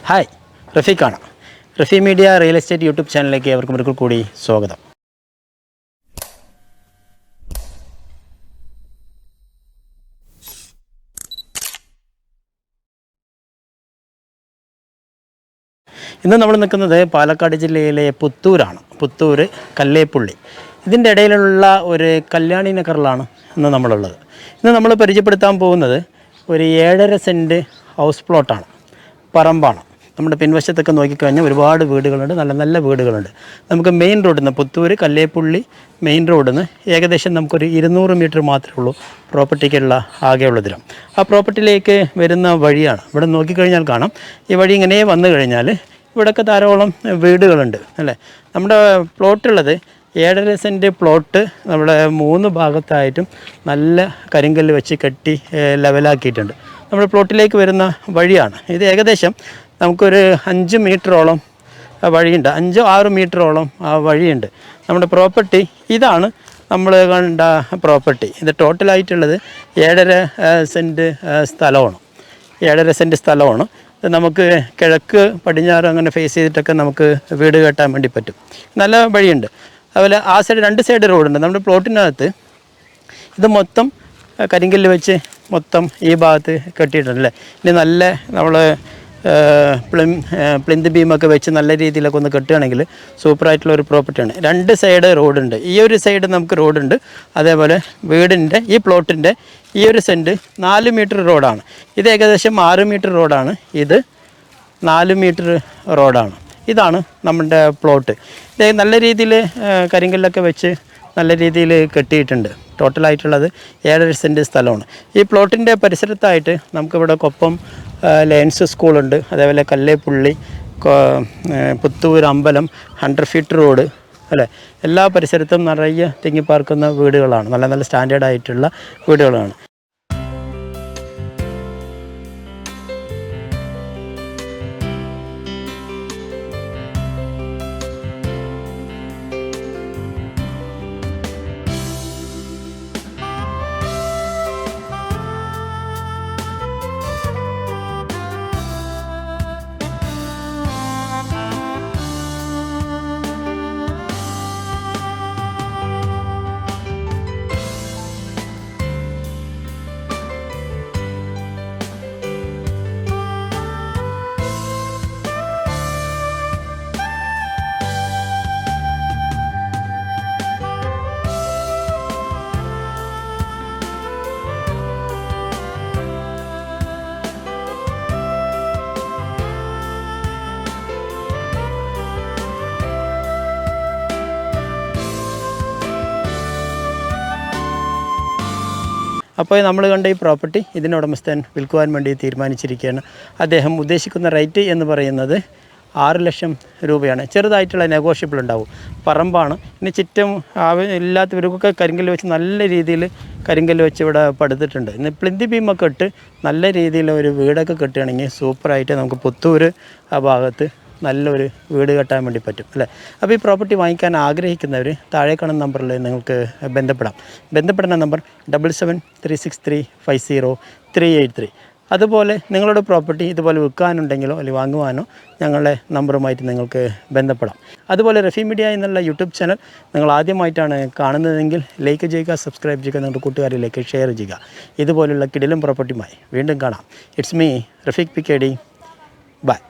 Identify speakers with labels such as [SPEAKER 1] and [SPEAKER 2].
[SPEAKER 1] Hi, റഫീഖാണ്. Rafi media real estate YouTube ചാനലിലേക്ക് അവർക്കും ഒരിക്കൽ കൂടി സ്വാഗതം. ഇന്ന് നമ്മൾ നിൽക്കുന്നത് പാലക്കാട് ജില്ലയിലെ പുത്തൂരാണ്. പുത്തൂർ കല്ലേപ്പുള്ളി, ഇതിൻ്റെ ഇടയിലുള്ള ഒരു കല്യാണി നഗറിലാണ് ഇന്ന് നമ്മളുള്ളത്. ഇന്ന് നമ്മൾ പരിചയപ്പെടുത്താൻ പോകുന്നത് ഒരു 7.5 സെൻറ്റ് ഹൗസ് പ്ലോട്ടാണ്, പറമ്പാണ്. നമ്മുടെ പിൻവശത്തൊക്കെ നോക്കിക്കഴിഞ്ഞാൽ ഒരുപാട് വീടുകളുണ്ട്, നല്ല നല്ല വീടുകളുണ്ട്. നമുക്ക് മെയിൻ റോഡിൽ നിന്ന് പുത്തൂർ കല്ലേപ്പുള്ളി മെയിൻ റോഡിൽ നിന്ന് ഏകദേശം നമുക്കൊരു 200 മീറ്റർ മാത്രമേ ഉള്ളൂ പ്രോപ്പർട്ടിക്കുള്ള ആകെയുള്ള ദൂരം. ആ പ്രോപ്പർട്ടിയിലേക്ക് വരുന്ന വഴിയാണ്. ഇവിടെ നോക്കിക്കഴിഞ്ഞാൽ കാണാം, ഈ വഴി ഇങ്ങനെ വന്നു കഴിഞ്ഞാൽ ഇവിടെയൊക്കെ ധാരാളം വീടുകളുണ്ട് അല്ലേ. നമ്മുടെ പ്ലോട്ടുള്ളത് 7.5 സെൻറ്റ് പ്ലോട്ട് നമ്മുടെ 3 ഭാഗത്തായിട്ടും നല്ല കരിങ്കല്ല് വെച്ച് കെട്ടി ലെവലാക്കിയിട്ടുണ്ട്. നമ്മുടെ പ്ലോട്ടിലേക്ക് വരുന്ന വഴിയാണ് ഇത്. ഏകദേശം നമുക്കൊരു 5 മീറ്ററോളം വഴിയുണ്ട്, 5-6 മീറ്ററോളം വഴിയുണ്ട്. നമ്മുടെ പ്രോപ്പർട്ടി ഇതാണ്, നമ്മൾ കണ്ട പ്രോപ്പർട്ടി. ഇത് ടോട്ടലായിട്ടുള്ളത് 7.5 സെൻറ്റ് സ്ഥലമാണ്. 7.5 സെൻറ്റ് സ്ഥലമാണ്. നമുക്ക് കിഴക്ക് പടിഞ്ഞാറ് അങ്ങനെ ഫേസ് ചെയ്തിട്ടൊക്കെ നമുക്ക് വീട് കെട്ടാൻ വേണ്ടി പറ്റും. നല്ല വഴിയുണ്ട്. അതുപോലെ ആ സൈഡ് 2 സൈഡ് റോഡുണ്ട്. നമ്മുടെ പ്ലോട്ടിനകത്ത് ഇത് മൊത്തം കരിങ്കല്ല് വെച്ച് മൊത്തം ഈ ഭാഗത്ത് കെട്ടിയിട്ടുണ്ടല്ലേ. ഇനി നല്ല നമ്മൾ പ്ലിന്ത് ബീമൊക്കെ വെച്ച് നല്ല രീതിയിലൊക്കെ ഒന്ന് കെട്ടുകയാണെങ്കിൽ സൂപ്പറായിട്ടുള്ള ഒരു പ്രോപ്പർട്ടിയാണ്. 2 സൈഡ് റോഡുണ്ട്. ഈ ഒരു സൈഡ് നമുക്ക് റോഡുണ്ട്. അതേപോലെ വീടിൻ്റെ ഈ പ്ലോട്ടിൻ്റെ ഈ ഒരു സെൻറ്റ് 4 മീറ്റർ റോഡാണ്. ഇത് ഏകദേശം 6 മീറ്റർ റോഡാണ്. ഇത് 4 മീറ്റർ റോഡാണ്. ഇതാണ് നമ്മുടെ പ്ലോട്ട്. ഇത് നല്ല രീതിയിൽ കരിങ്കല്ലൊക്കെ വെച്ച് നല്ല രീതിയിൽ കെട്ടിയിട്ടുണ്ട്. ടോട്ടലായിട്ടുള്ളത് 7.5 സെൻറ്റ് സ്ഥലമാണ്. ഈ പ്ലോട്ടിൻ്റെ പരിസരത്തായിട്ട് നമുക്കിവിടെ കൊപ്പം ലയൻസ് സ്കൂളുണ്ട്. അതേപോലെ കല്ലേപ്പുള്ളി, പുത്തൂർ അമ്പലം, 100 ഫീറ്റ് റോഡ് അല്ലേ. എല്ലാ പരിസരത്തും നിറയെ തിങ്ങിപ്പാർക്കുന്ന വീടുകളാണ്. നല്ല നല്ല സ്റ്റാൻഡേർഡ് ആയിട്ടുള്ള വീടുകളാണ്. അപ്പോൾ നമ്മൾ കണ്ട ഈ പ്രോപ്പർട്ടി ഇതിൻ്റെ ഉടമസ്ഥൻ വിൽക്കുവാൻ വേണ്ടി തീരുമാനിച്ചിരിക്കുകയാണ്. അദ്ദേഹം ഉദ്ദേശിക്കുന്ന റേറ്റ് എന്ന് പറയുന്നത് 6 ലക്ഷം രൂപയാണ്. ചെറുതായിട്ടുള്ള നെഗോഷ്യബിൾ ഉണ്ടാവും. പറമ്പാണ്. ഇനി ചുറ്റും ഇല്ലാത്തവർക്കൊക്കെ കരിങ്കല്ല് വെച്ച് നല്ല രീതിയിൽ കരിങ്കല്ല് വെച്ച് ഇവിടെ പടുത്തിട്ടുണ്ട്. ഇന്ന് പ്ലിന്ത് ബീമൊക്കെ ഇട്ട് നല്ല രീതിയിൽ ഒരു വീടൊക്കെ കെട്ടുകയാണെങ്കിൽ സൂപ്പറായിട്ട് നമുക്ക് പുത്തൂർ ആ ഭാഗത്ത് നല്ലൊരു വീട് കെട്ടാൻ വേണ്ടി പറ്റും അല്ലേ. അപ്പോൾ ഈ പ്രോപ്പർട്ടി വാങ്ങിക്കാൻ ആഗ്രഹിക്കുന്നവർ താഴെ കാണുന്ന നമ്പറിൽ നിങ്ങൾക്ക് ബന്ധപ്പെടാം. ബന്ധപ്പെടുന്ന നമ്പർ 7736350383. അതുപോലെ നിങ്ങളുടെ പ്രോപ്പർട്ടി ഇതുപോലെ വിൽക്കാനുണ്ടെങ്കിലോ അല്ലെങ്കിൽ വാങ്ങുവാനോ ഞങ്ങളുടെ നമ്പറുമായിട്ട് നിങ്ങൾക്ക് ബന്ധപ്പെടാം. അതുപോലെ റഫീ മീഡിയ എന്നുള്ള യൂട്യൂബ് ചാനൽ നിങ്ങൾ ആദ്യമായിട്ടാണ് കാണുന്നതെങ്കിൽ ലൈക്ക് ചെയ്യുക, സബ്സ്ക്രൈബ് ചെയ്യുക, നിങ്ങളുടെ കൂട്ടുകാരിലേക്ക് ഷെയർ ചെയ്യുക. ഇതുപോലുള്ള കിടിലം പ്രോപ്പർട്ടിയുമായി വീണ്ടും കാണാം. It's me Rafeeq PKD. By.